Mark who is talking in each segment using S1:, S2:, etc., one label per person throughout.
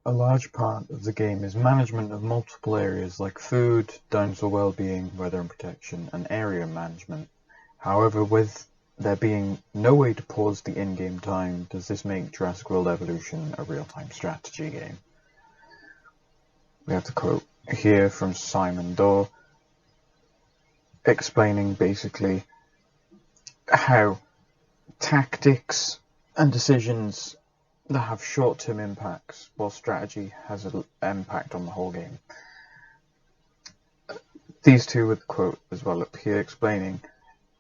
S1: A large part of the game is management of multiple areas like food, dinosaur well-being, weather and protection, and area management. However, with there being no way to pause the in-game time, does this make Jurassic World Evolution a real-time strategy game? We have the quote here from Simon Dorr explaining basically how tactics and decisions that have short-term impacts, while strategy has an impact on the whole game. These two with the quote as well up here explaining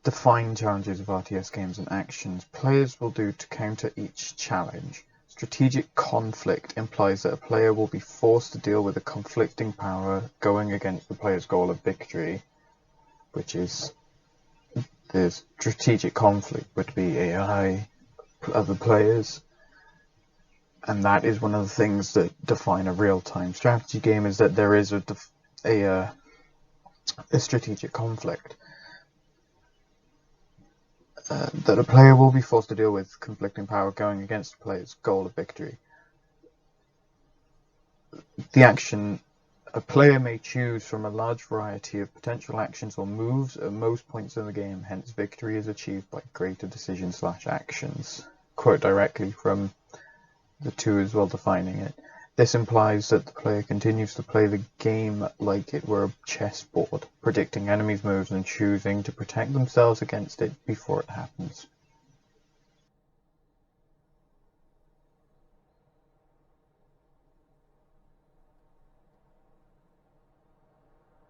S1: define challenges of RTS games and actions players will do to counter each challenge. Strategic conflict implies that a player will be forced to deal with a conflicting power going against the player's goal of victory, which is the strategic conflict would be AI, other players. And that is one of the things that define a real-time strategy game, is that there is a strategic conflict. That a player will be forced to deal with conflicting power going against the player's goal of victory. The action a player may choose from a large variety of potential actions or moves at most points in the game, hence victory is achieved by greater decisions/actions. Quote directly from the two as well defining it. This implies that the player continues to play the game like it were a chessboard, predicting enemies' moves and choosing to protect themselves against it before it happens.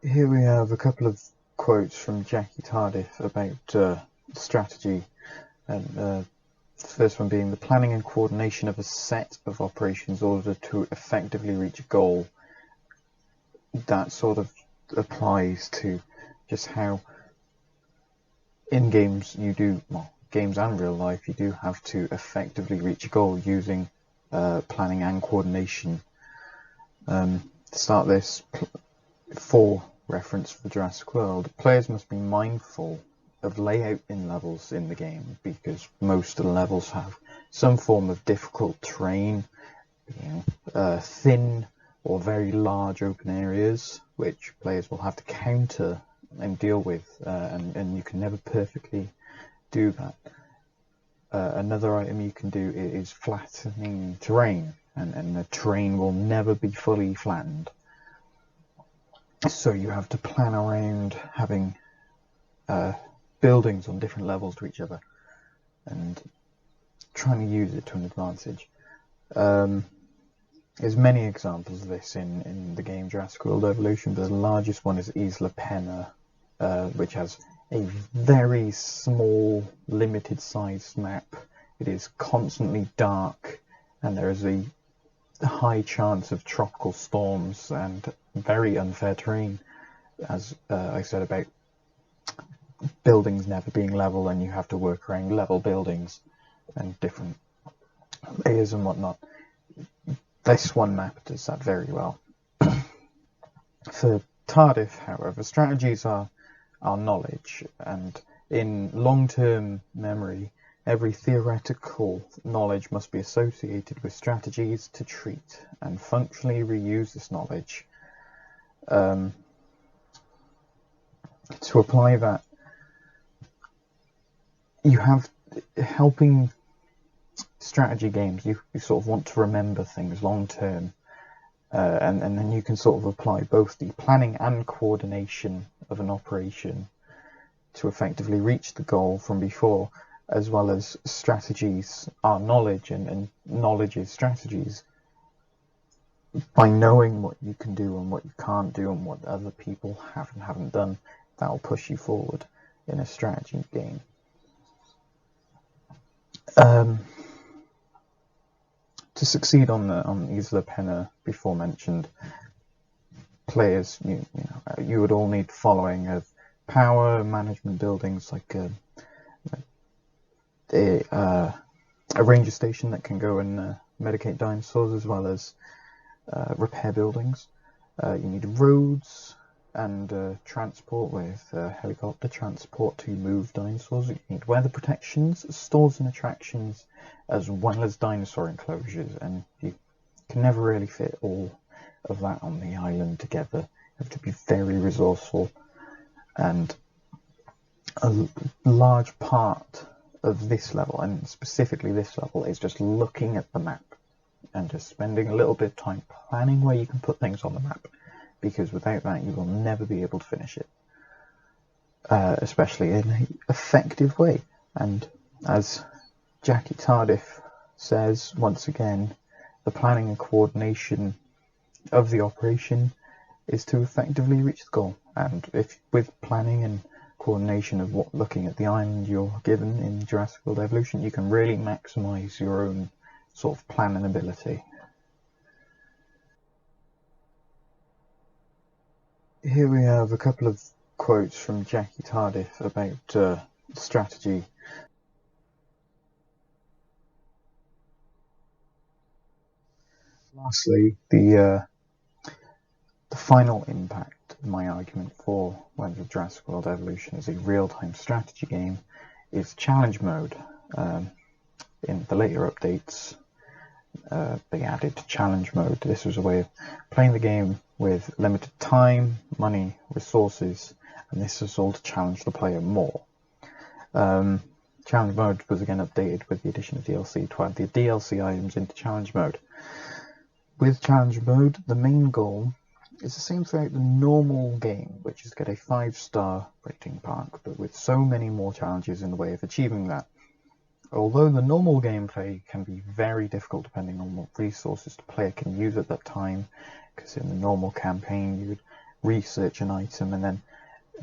S1: Here we have a couple of quotes from Jackie Tardif about strategy, and the first one being the planning and coordination of a set of operations in order to effectively reach a goal. That sort of applies to just how in games you do, well, games and real life, you do have to effectively reach a goal using planning and coordination. To start this, for reference for Jurassic World, players must be mindful of layout in levels in the game, because most of the levels have some form of difficult terrain, thin or very large open areas, which players will have to counter and deal with, and you can never perfectly do that. Another item you can do is flattening terrain, and the terrain will never be fully flattened. So you have to plan around having buildings on different levels to each other and trying to use it to an advantage. There's many examples of this in the game Jurassic World Evolution, but the largest one is Isla Penna, which has a very small, limited sized map. It is constantly dark, and there is a high chance of tropical storms and very unfair terrain, as I said about buildings never being level, and you have to work around level buildings and different layers and whatnot. This one map does that very well. For Tardif, however, strategies are knowledge, and in long-term memory, every theoretical knowledge must be associated with strategies to treat and functionally reuse this knowledge. To apply that, you have helping strategy games, you sort of want to remember things long term, and then you can sort of apply both the planning and coordination of an operation to effectively reach the goal from before, as well as strategies are knowledge, and knowledge is strategies. By knowing what you can do and what you can't do and what other people have and haven't done, that will push you forward in a strategy game. To succeed on Isla Penna, before mentioned, players, you would all need following of power management buildings, like a ranger station that can go and medicate dinosaurs, as well as repair buildings. You need roads and transport with helicopter transport to move dinosaurs. You need weather protections, stores and attractions, as well as dinosaur enclosures, and you can never really fit all of that on the island together. You have to be very resourceful, and a large part of this level, and specifically this level, is just looking at the map and just spending a little bit of time planning where you can put things on the map, because without that you will never be able to finish it, especially in an effective way. And as Jackie Tardif says, once again, the planning and coordination of the operation is to effectively reach the goal. And if with planning and coordination of looking at the island you're given in Jurassic World Evolution, you can really maximize your own sort of planning ability. Here we have a couple of quotes from Jackie Tardif about strategy. Lastly, the final impact of my argument for whether Jurassic World Evolution is a real-time strategy game is challenge mode. In the later updates, they added challenge mode. This was a way of playing the game with limited time, money, resources, and this was all to challenge the player more. Challenge mode was again updated with the addition of DLC to add the DLC items into challenge mode. With challenge mode, the main goal is the same throughout the normal game, which is to get a 5-star rating park, but with so many more challenges in the way of achieving that. Although the normal gameplay can be very difficult depending on what resources the player can use at that time, because in the normal campaign you would research an item, and then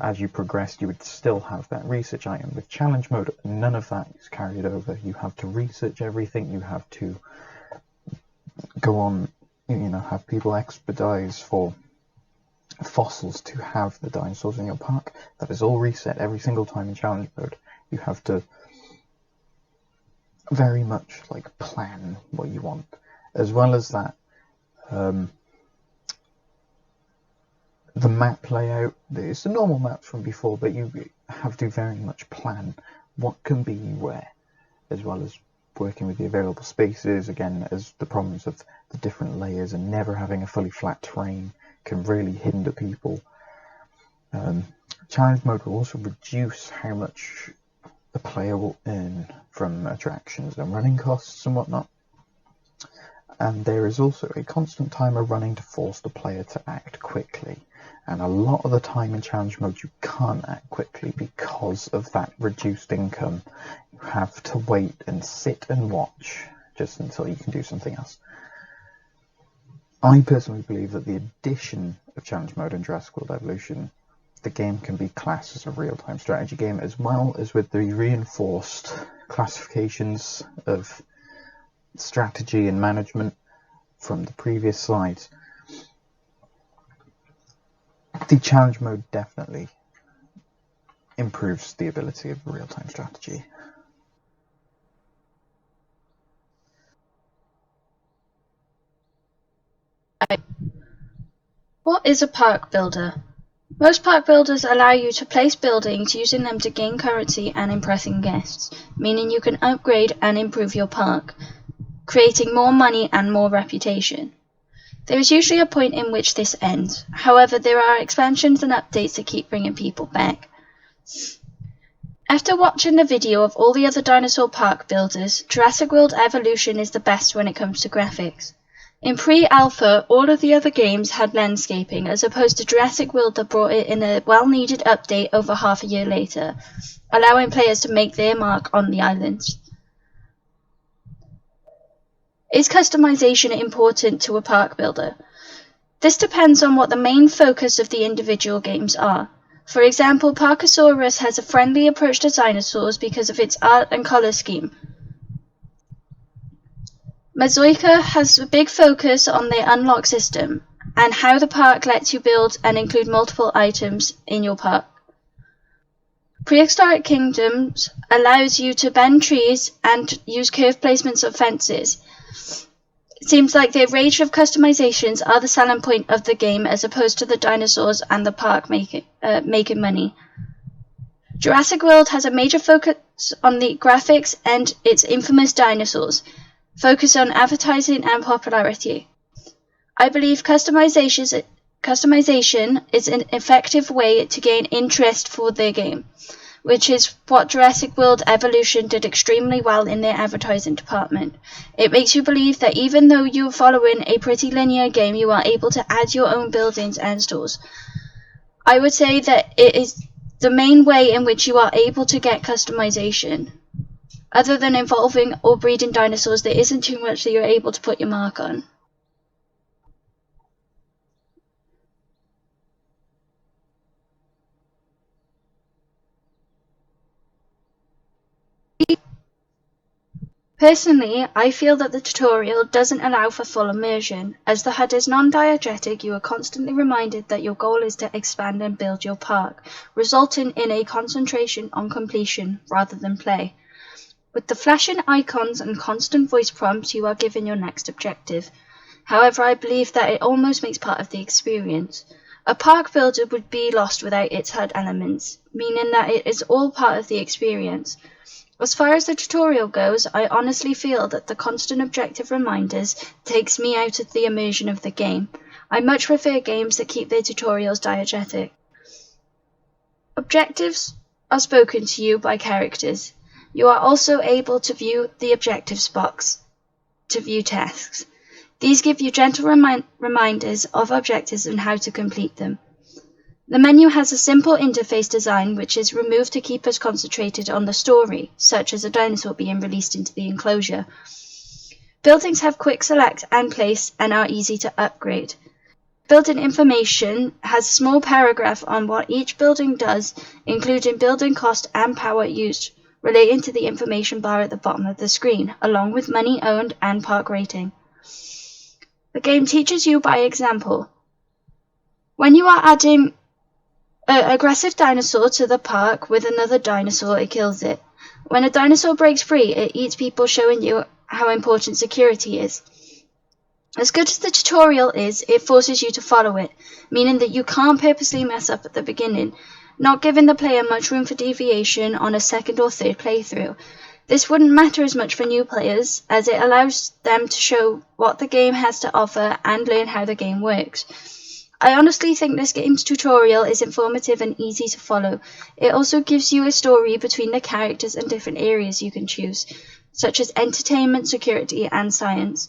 S1: as you progressed you would still have that research item. With challenge mode, none of that is carried over. You have to research everything, you have to go on, have people expedite for fossils to have the dinosaurs in your park. That is all reset every single time in challenge mode. You have to very much plan what you want. As well as that, the map layout, it's the normal maps from before, but you have to very much plan what can be where, as well as working with the available spaces. Again, as the problems of the different layers and never having a fully flat terrain can really hinder people. Challenge mode will also reduce how much the player will earn from attractions and running costs and whatnot. And there is also a constant timer running to force the player to act quickly. And a lot of the time in challenge mode you can't act quickly because of that reduced income. You have to wait and sit and watch just until you can do something else. I personally believe that the addition of challenge mode in Jurassic World Evolution, the game can be classed as a real-time strategy game, as well as with the reinforced classifications of strategy and management from the previous slides. The challenge mode definitely improves the ability of real-time strategy.
S2: What is a park builder? Most park builders allow you to place buildings using them to gain currency and impressing guests, meaning you can upgrade and improve your park, creating more money and more reputation. There is usually a point in which this ends. However, there are expansions and updates that keep bringing people back. After watching the video of all the other dinosaur park builders, Jurassic World Evolution is the best when it comes to graphics. In pre-alpha, all of the other games had landscaping, as opposed to Jurassic World that brought it in a well-needed update over half a year later, allowing players to make their mark on the islands. Is customization important to a park builder? This depends on what the main focus of the individual games are. For example, Parkosaurus has a friendly approach to dinosaurs because of its art and color scheme. Mazoika has a big focus on the unlock system and how the park lets you build and include multiple items in your park. Prehistoric Kingdoms allows you to bend trees and use curved placements of fences. It seems like the range of customizations are the selling point of the game, as opposed to the dinosaurs and the park making money. Jurassic World has a major focus on the graphics and its infamous dinosaurs, focus on advertising and popularity. I believe customization is an effective way to gain interest for the game, which is what Jurassic World Evolution did extremely well in their advertising department. It makes you believe that even though you are following a pretty linear game, you are able to add your own buildings and stores. I would say that it is the main way in which you are able to get customization. Other than involving or breeding dinosaurs, there isn't too much that you're able to put your mark on. Personally, I feel that the tutorial doesn't allow for full immersion. As the HUD is non-diegetic, you are constantly reminded that your goal is to expand and build your park, resulting in a concentration on completion rather than play. With the flashing icons and constant voice prompts, you are given your next objective. However, I believe that it almost makes part of the experience. A park builder would be lost without its HUD elements, meaning that it is all part of the experience. As far as the tutorial goes, I honestly feel that the constant objective reminders takes me out of the immersion of the game. I much prefer games that keep their tutorials diegetic. Objectives are spoken to you by characters. You are also able to view the objectives box to view tasks. These give you gentle reminders of objectives and how to complete them. The menu has a simple interface design which is removed to keep us concentrated on the story, such as a dinosaur being released into the enclosure. Buildings have quick select and place and are easy to upgrade. Building information has a small paragraph on what each building does, including building cost and power used, relating to the information bar at the bottom of the screen, along with money owned and park rating. The game teaches you by example. When you are adding an aggressive dinosaur to the park with another dinosaur, it kills it. When a dinosaur breaks free, it eats people, showing you how important security is. As good as the tutorial is, it forces you to follow it, meaning that you can't purposely mess up at the beginning, not giving the player much room for deviation on a second or third playthrough. This wouldn't matter as much for new players, as it allows them to show what the game has to offer and learn how the game works. I honestly think this game's tutorial is informative and easy to follow. It also gives you a story between the characters and different areas you can choose, such as entertainment, security, and science.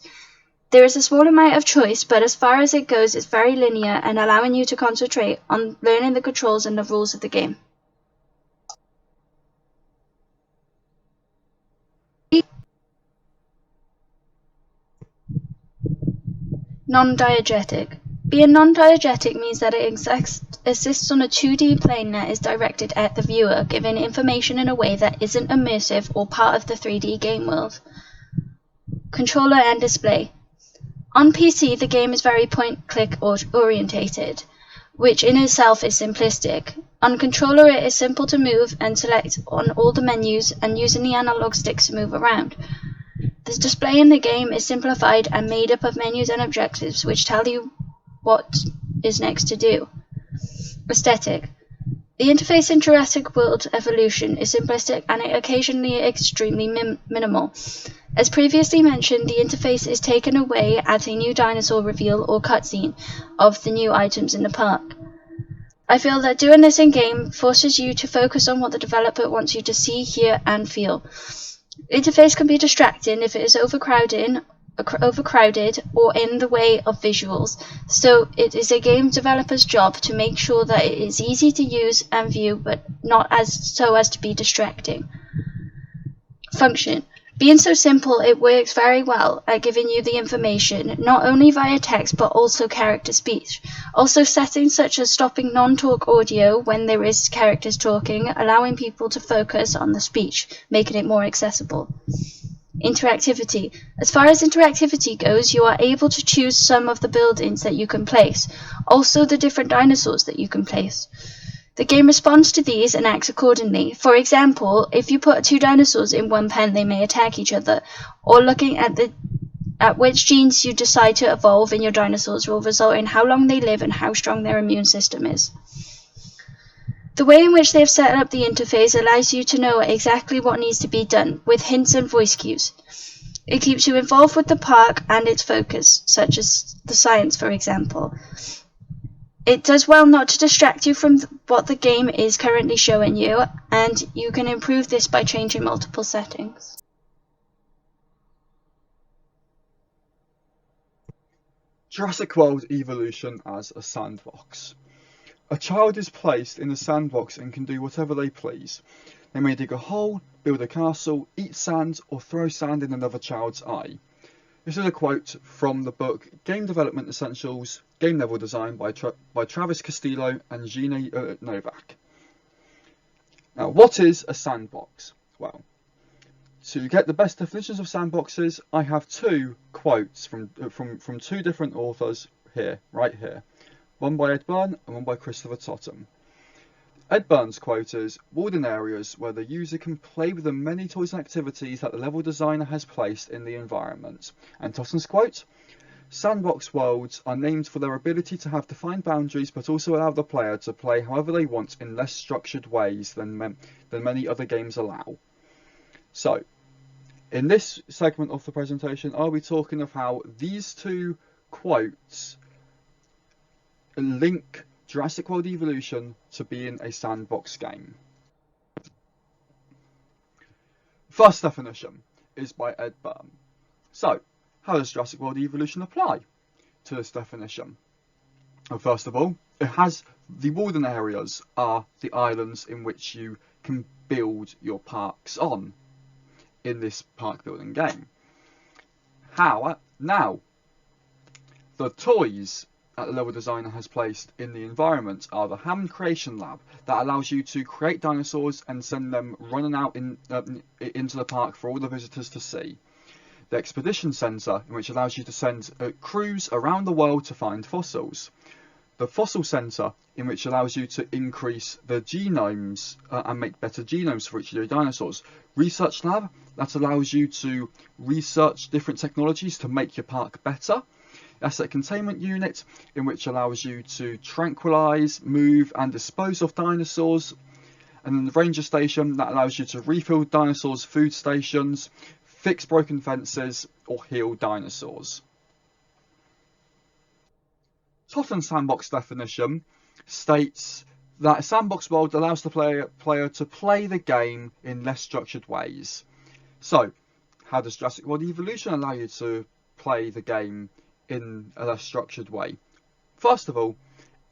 S2: There is a small amount of choice, but as far as it goes, it's very linear and allowing you to concentrate on learning the controls and the rules of the game. Non-diegetic. Being non-diegetic means that it exists on a 2D plane that is directed at the viewer, giving information in a way that isn't immersive or part of the 3D game world. Controller and display. On PC, the game is very point-click orientated, which in itself is simplistic. On controller, it is simple to move and select on all the menus and using the analog sticks to move around. The display in the game is simplified and made up of menus and objectives which tell you what is next to do. Aesthetic. The interface in Jurassic World Evolution is simplistic and occasionally extremely minimal. As previously mentioned, the interface is taken away at a new dinosaur reveal or cutscene of the new items in the park. I feel that doing this in-game forces you to focus on what the developer wants you to see, hear, and feel. The interface can be distracting if it is overcrowded or in the way of visuals, so it is a game developer's job to make sure that it is easy to use and view, but not so as to be distracting. Function. Being so simple, it works very well at giving you the information, not only via text but also character speech. Also settings such as stopping non-talk audio when there is characters talking, allowing people to focus on the speech, making it more accessible. Interactivity. As far as interactivity goes, you are able to choose some of the buildings that you can place, also the different dinosaurs that you can place. The game responds to these and acts accordingly. For example, if you put two dinosaurs in one pen, they may attack each other, or looking at which genes you decide to evolve in your dinosaurs will result in how long they live and how strong their immune system is. The way in which they have set up the interface allows you to know exactly what needs to be done, with hints and voice cues. It keeps you involved with the park and its focus, such as the science, for example. It does well not to distract you from what the game is currently showing you, and you can improve this by changing multiple settings.
S3: Jurassic World Evolution as a sandbox. A child is placed in a sandbox and can do whatever they please. They may dig a hole, build a castle, eat sand, or throw sand in another child's eye. This is a quote from the book Game Development Essentials, Game Level Design by Travis Castillo and Gina Novak. Now, what is a sandbox? Well, to get the best definitions of sandboxes, I have two quotes from two different authors here, right here. One by Ed Byrne and one by Christopher Totten. Ed Byrne's quote is, "Walled-in areas where the user can play with the many toys and activities that the level designer has placed in the environment." And Totten's quote, "Sandbox worlds are named for their ability to have defined boundaries but also allow the player to play however they want in less structured ways than many other games allow." So, in this segment of the presentation, I'll be talking of how these two quotes link Jurassic World Evolution to being a sandbox game. First definition is by Ed Byrne. So, how does Jurassic World Evolution apply to this definition? Well, first of all, it has the walled-in areas are the islands in which you can build your parks on in this park building game. How? Now, the toys that the level designer has placed in the environment are the Hammond Creation Lab that allows you to create dinosaurs and send them running out into the park for all the visitors to see. The Expedition Centre, in which allows you to send crews around the world to find fossils. The Fossil Centre, in which allows you to increase the genomes and make better genomes for each of your dinosaurs. Research Lab, that allows you to research different technologies to make your park better. Asset Containment Unit, in which allows you to tranquilize, move and dispose of dinosaurs. And then the Ranger Station, that allows you to refill dinosaurs' food stations, fix broken fences or heal dinosaurs. Totten's sandbox definition states that a sandbox world allows the player to play the game in less structured ways. So, how does Jurassic World Evolution allow you to play the game in a less structured way? First of all,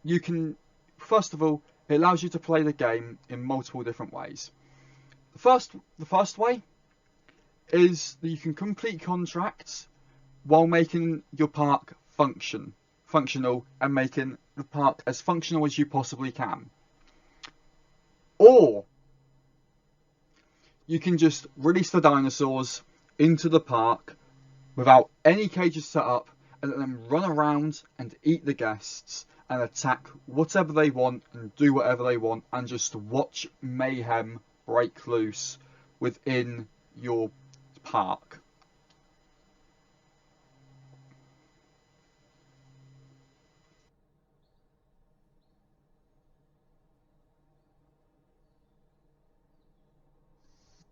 S3: it allows you to play the game in multiple different ways. The first way is that you can complete contracts while making your park functional and making the park as functional as you possibly can. Or you can just release the dinosaurs into the park without any cages set up and let them run around and eat the guests and attack whatever they want and do whatever they want and just watch mayhem break loose within your park.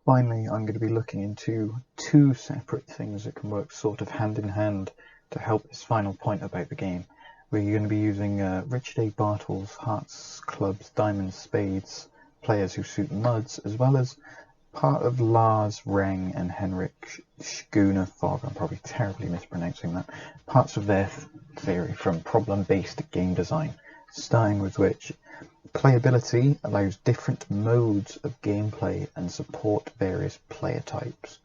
S1: Finally, I'm going to be looking into two separate things that can work sort of hand in hand to help this final point about the game. We're going to be using Richard A. Bartle's Hearts, Clubs, Diamonds, Spades, Players Who Suit Muds, as well as part of Lars Reng and Henrik Schooner-Fogg, I'm probably terribly mispronouncing that, parts of their theory from problem-based game design, starting with which playability allows different modes of gameplay and support various player types.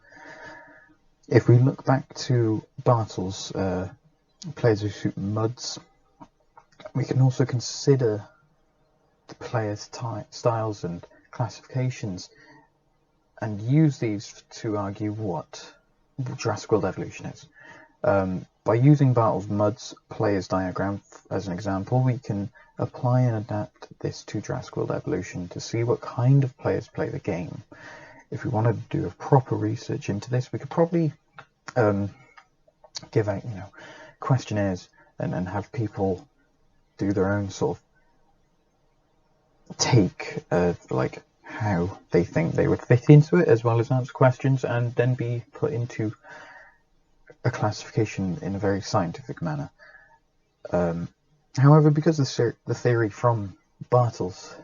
S1: If we look back to Bartle's Players Who Suit Muds, we can also consider the players' styles and classifications and use these to argue what Jurassic World Evolution is. By using Bartle's Muds players diagram as an example, we can apply and adapt this to Jurassic World Evolution to see what kind of players play the game. If we wanted to do a proper research into this, we could probably give out, questionnaires and have people do their own sort of take of like how they think they would fit into it, as well as answer questions and then be put into a classification in a very scientific manner. However, because the theory from Bartle's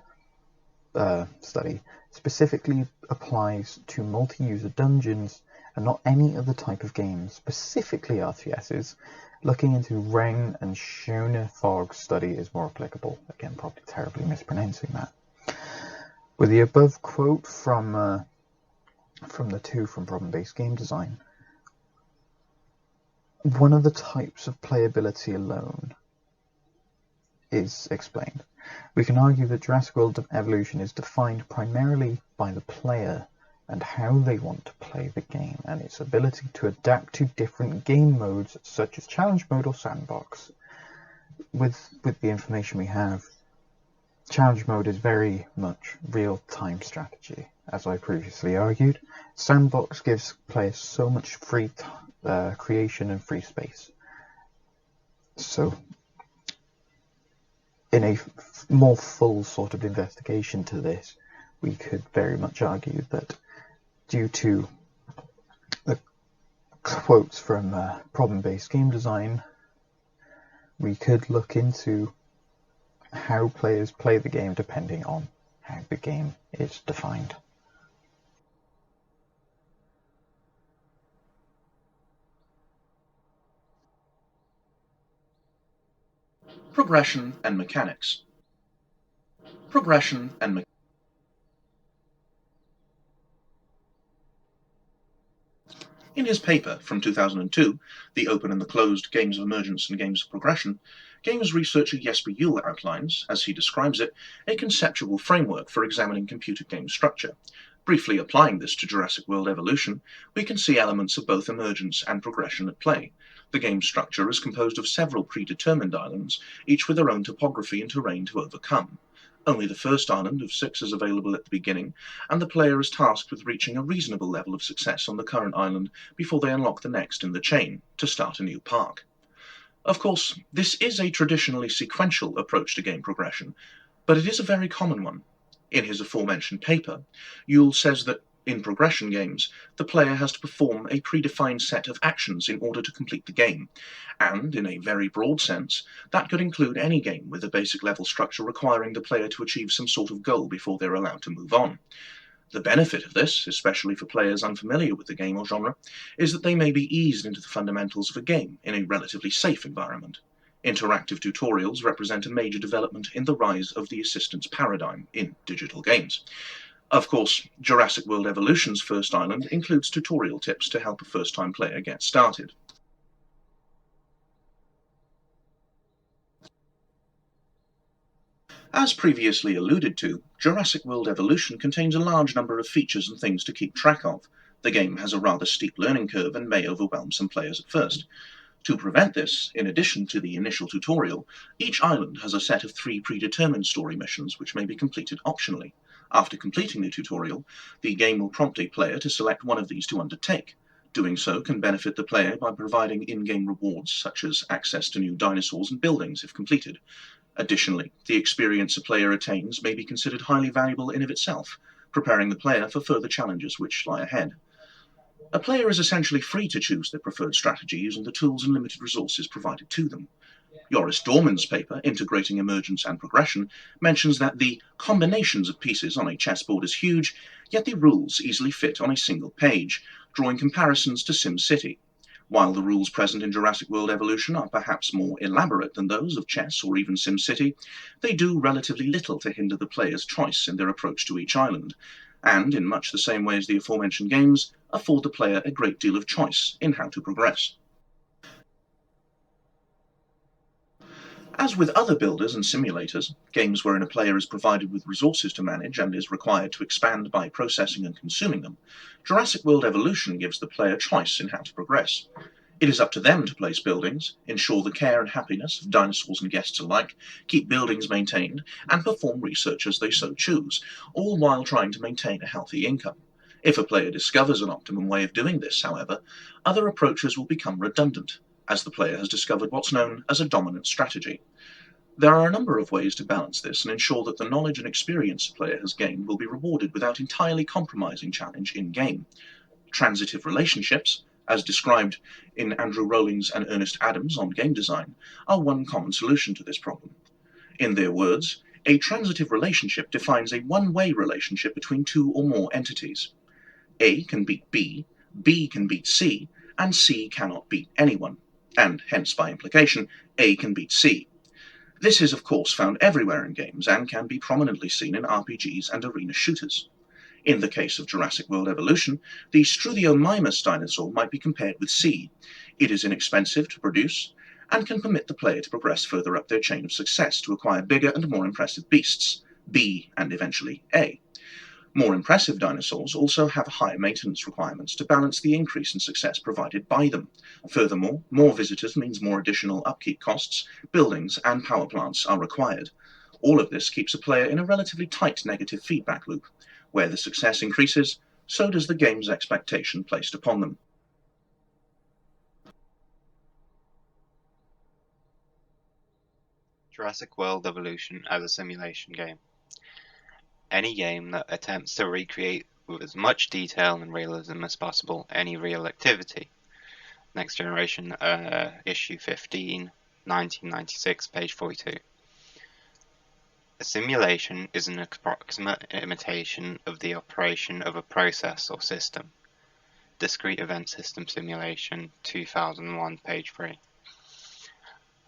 S1: study specifically applies to multi-user dungeons and not any other type of games, specifically RTSs, looking into Wren and Schoenfog's study is more applicable. Again, probably terribly mispronouncing that. With the above quote from the two from problem-based game design, one of the types of playability alone is explained. We can argue that Jurassic World Evolution is defined primarily by the player and how they want to play the game, and its ability to adapt to different game modes such as challenge mode or sandbox. With the information we have, challenge mode is very much real-time strategy, as I previously argued. Sandbox gives players so much free creation and free space. So, in a more full sort of investigation to this, we could very much argue that due to the quotes from problem-based game design, we could look into how players play the game depending on how the game is defined.
S4: Progression and mechanics. Progression and In his paper from 2002, The Open and the Closed Games of Emergence and Games of Progression, games researcher Jesper Juhl outlines, as he describes it, a conceptual framework for examining computer game structure. Briefly applying this to Jurassic World Evolution, we can see elements of both emergence and progression at play. The game structure is composed of several predetermined islands, each with their own topography and terrain to overcome. Only the first island of 6 is available at the beginning, and the player is tasked with reaching a reasonable level of success on the current island before they unlock the next in the chain, to start a new park. Of course, this is a traditionally sequential approach to game progression, but it is a very common one. In his aforementioned paper, Juhl says that in progression games, the player has to perform a predefined set of actions in order to complete the game, and, in a very broad sense, that could include any game with a basic level structure requiring the player to achieve some sort of goal before they're allowed to move on. The benefit of this, especially for players unfamiliar with the game or genre, is that they may be eased into the fundamentals of a game in a relatively safe environment. Interactive tutorials represent a major development in the rise of the assistance paradigm in digital games. Of course, Jurassic World Evolution's first island includes tutorial tips to help a first-time player get started. As previously alluded to, Jurassic World Evolution contains a large number of features and things to keep track of. The game has a rather steep learning curve and may overwhelm some players at first. To prevent this, in addition to the initial tutorial, each island has a set of 3 predetermined story missions which may be completed optionally. After completing the tutorial, the game will prompt a player to select one of these to undertake. Doing so can benefit the player by providing in-game rewards such as access to new dinosaurs and buildings if completed. Additionally, the experience a player attains may be considered highly valuable in of itself, preparing the player for further challenges which lie ahead. A player is essentially free to choose their preferred strategy using the tools and limited resources provided to them. Joris Dorman's paper, Integrating Emergence and Progression, mentions that the combinations of pieces on a chessboard is huge, yet the rules easily fit on a single page, drawing comparisons to SimCity. While the rules present in Jurassic World Evolution are perhaps more elaborate than those of chess or even SimCity, they do relatively little to hinder the player's choice in their approach to each island, and, in much the same way as the aforementioned games, afford the player a great deal of choice in how to progress. As with other builders and simulators, games wherein a player is provided with resources to manage and is required to expand by processing and consuming them, Jurassic World Evolution gives the player choice in how to progress. It is up to them to place buildings, ensure the care and happiness of dinosaurs and guests alike, keep buildings maintained, and perform research as they so choose, all while trying to maintain a healthy income. If a player discovers an optimum way of doing this, however, other approaches will become redundant, as the player has discovered what's known as a dominant strategy. There are a number of ways to balance this and ensure that the knowledge and experience a player has gained will be rewarded without entirely compromising challenge in-game. Transitive relationships, as described in Andrew Rowling's and Ernest Adams on game design, are one common solution to this problem. In their words, a transitive relationship defines a one-way relationship between two or more entities. A can beat B, B can beat C, and C cannot beat anyone, and hence by implication, A can beat C. This is of course found everywhere in games and can be prominently seen in RPGs and arena shooters. In the case of Jurassic World Evolution, the Struthiomimus dinosaur might be compared with C. It is inexpensive to produce, and can permit the player to progress further up their chain of success to acquire bigger and more impressive beasts, B and eventually A. More impressive dinosaurs also have higher maintenance requirements to balance the increase in success provided by them. Furthermore, more visitors means more additional upkeep costs, buildings and power plants are required. All of this keeps a player in a relatively tight negative feedback loop. Where the success increases, so does the game's expectation placed upon them.
S5: Jurassic World Evolution as a simulation game. Any game that attempts to recreate with as much detail and realism as possible any real activity. Next Generation, issue 15, 1996, page 42. A simulation is an approximate imitation of the operation of a process or system. Discrete Event System Simulation, 2001, page 3.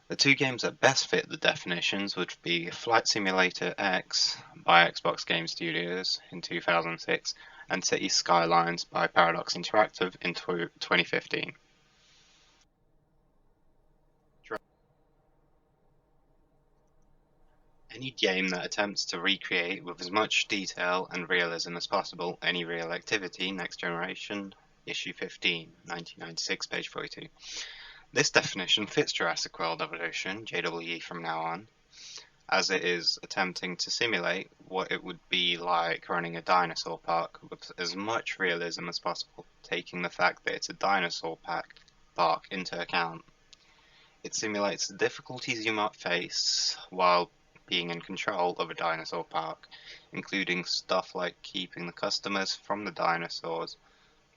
S5: The two games that best fit the definitions would be Flight Simulator X by Xbox Game Studios in 2006 and City Skylines by Paradox Interactive in 2015. Any game that attempts to recreate with as much detail and realism as possible any real activity. Next Generation, issue 15, 1996, page 42. This definition fits Jurassic World Evolution, JWE from now on, as it is attempting to simulate what it would be like running a dinosaur park with as much realism as possible, taking the fact that it's a dinosaur park into account. It simulates the difficulties you might face while being in control of a dinosaur park, including stuff like keeping the customers from the dinosaurs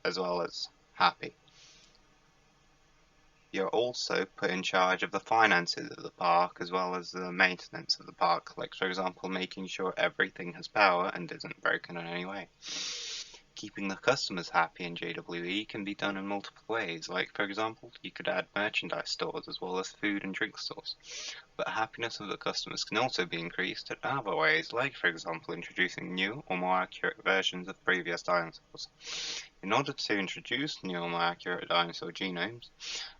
S5: as well as happy. You're also put in charge of the finances of the park as well as the maintenance of the park, like for example making sure everything has power and isn't broken in any way. Keeping the customers happy in JWE can be done in multiple ways, like for example you could add merchandise stores as well as food and drink stores. But happiness of the customers can also be increased in other ways, like for example introducing new or more accurate versions of previous dinosaurs. In order to introduce new or more accurate dinosaur genomes,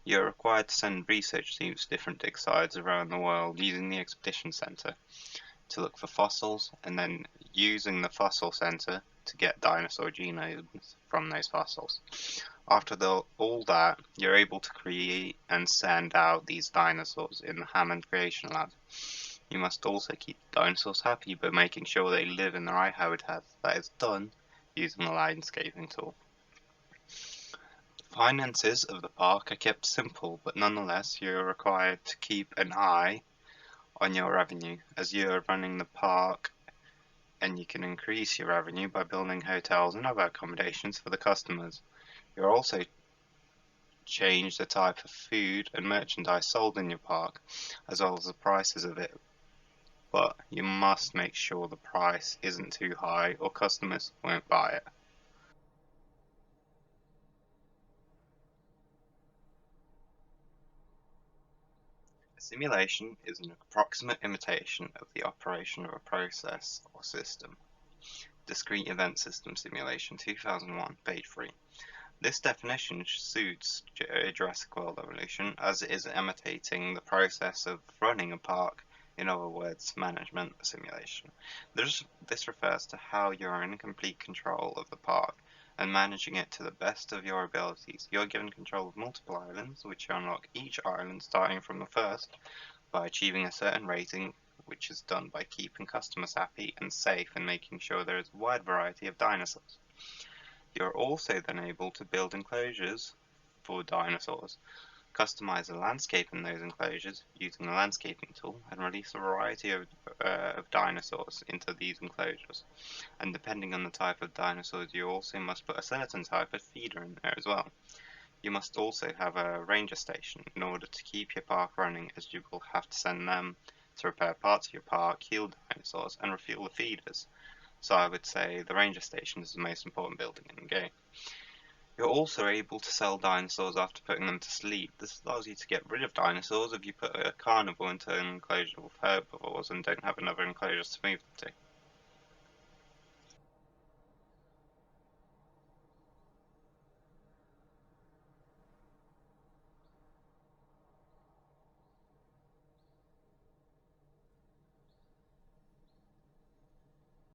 S5: you're required to send research teams to different dig sites around the world using the Expedition Center to look for fossils, and then using the Fossil Center to get dinosaur genomes from those fossils. After all that, you're able to create and send out these dinosaurs in the Hammond Creation Lab. You must also keep the dinosaurs happy by making sure they live in the right habitat. That is done using the landscaping tool. The finances of the park are kept simple, but nonetheless you're required to keep an eye on your revenue as you're running the park, and you can increase your revenue by building hotels and other accommodations for the customers. You'll also change the type of food and merchandise sold in your park, as well as the prices of it, but you must make sure the price isn't too high or customers won't buy it. A simulation is an approximate imitation of the operation of a process or system. Discrete Event System Simulation, 2001, page 3. This definition suits Jurassic World Evolution as it is imitating the process of running a park, in other words, management simulation. This refers to how you're in complete control of the park and managing it to the best of your abilities. You're given control of multiple islands, which you unlock each island starting from the first by achieving a certain rating, which is done by keeping customers happy and safe and making sure there is a wide variety of dinosaurs. You're also then able to build enclosures for dinosaurs, customize the landscape in those enclosures using the landscaping tool, and release a variety of dinosaurs into these enclosures. And depending on the type of dinosaurs, you also must put a certain type of feeder in there as well. You must also have a ranger station in order to keep your park running, as you will have to send them to repair parts of your park, heal dinosaurs, and refuel the feeders. So I would say the ranger station is the most important building in the game. You're also able to sell dinosaurs after putting them to sleep. This allows you to get rid of dinosaurs if you put a carnivore into an enclosure with herbivores and don't have another enclosure to move them to.